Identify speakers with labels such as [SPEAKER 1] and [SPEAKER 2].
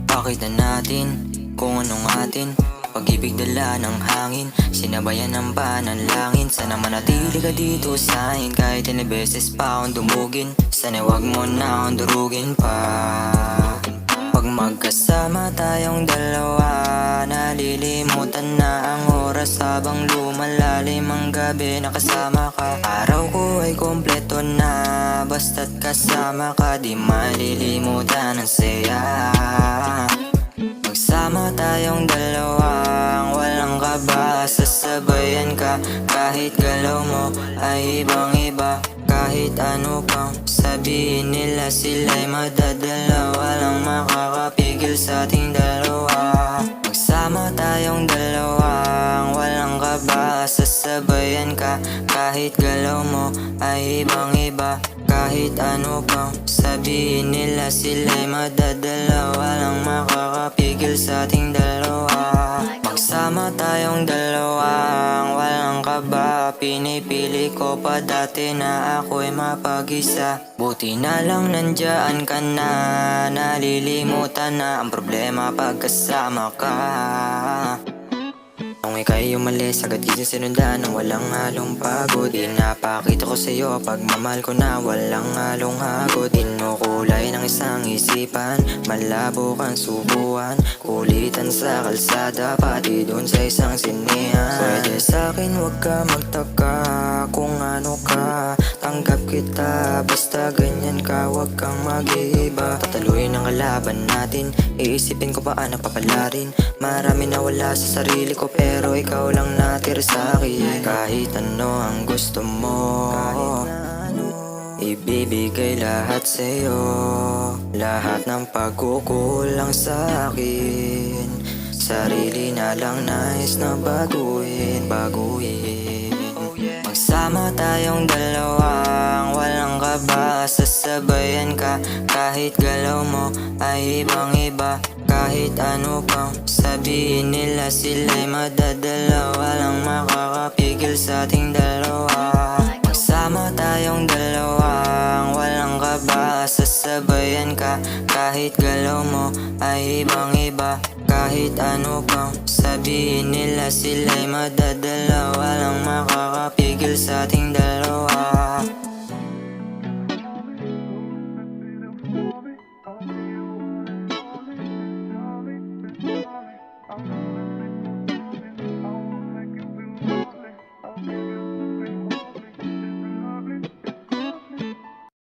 [SPEAKER 1] Pakita natin kung anong atin. Pag-ibig dala ng hangin, sinabayan ng panalangin. Sana manatili ka dito sa akin kahit ilang beses pa akong dumugin. Sana wag mo na akong durugin pa. Pag magkasama tayong dalawa, nalilimutan na ang oras habang lumalalim ang gabi na kasama ka. Araw ko ay kompleto na, basta't kasama ka. Di malilimutan ang saya. Magsama tayong dalawang walang kaba, sasabayan ka. Kahit galaw mo ay ibang iba, kahit ano pang sabihin nila, sila'y madadala. Walang makakapigil sa ating dalawa. Magsama tayong dalawang walang kaba, sasabayan ka. Kahit galaw mo ay ibang iba, kahit ano pang sabihin nila, sila'y madadala. Walang makakapigil sa ating dalawa. Magsama tayong dalawang walang kaba, pinipili ko pa dati na ako'y mapag-isa. Buti na lang nandyan ka na, nalilimutan na ang problema pagkasama ka. Nung ika'y umalis, agad gising sinundan ng walang halong pagod. Pinapakita ko sa'yo pagmamahal ko na walang halong hagod. Inukulay ng isang isipan, malabo kang subuan. Kulitan sa kalsada, pati dun sa isang sinihan. Pwede sa'kin wag ka magtaka kung ano ka, tanggap kita basta ganyan ka, wag kang mag-iiba. Tataluin ang kalaban natin, iisipin ko paano papalarin. Marami na wala sa sarili ko pero ikaw lang natira sa'kin. Kahit ano ang gusto mo, ibibigay lahat sa'yo. Lahat ng pagkukulang sa'kin, sarili na lang nais na baguhin. Magsama tayong dalawang walang kaba, sasabayan ka. Kahit galaw mo ay ibang iba, kahit ano pang sabihin nila, sila'y madadala. Walang makakapigil sa ating dalawa. Magsama tayong dalawang walang kaba, sasabayan ka. Kahit galaw mo ay ibang iba, kahit ano pang sabihin nila, sila'y madadala. Walang makakapigil sa ating dalawa.
[SPEAKER 2] I'm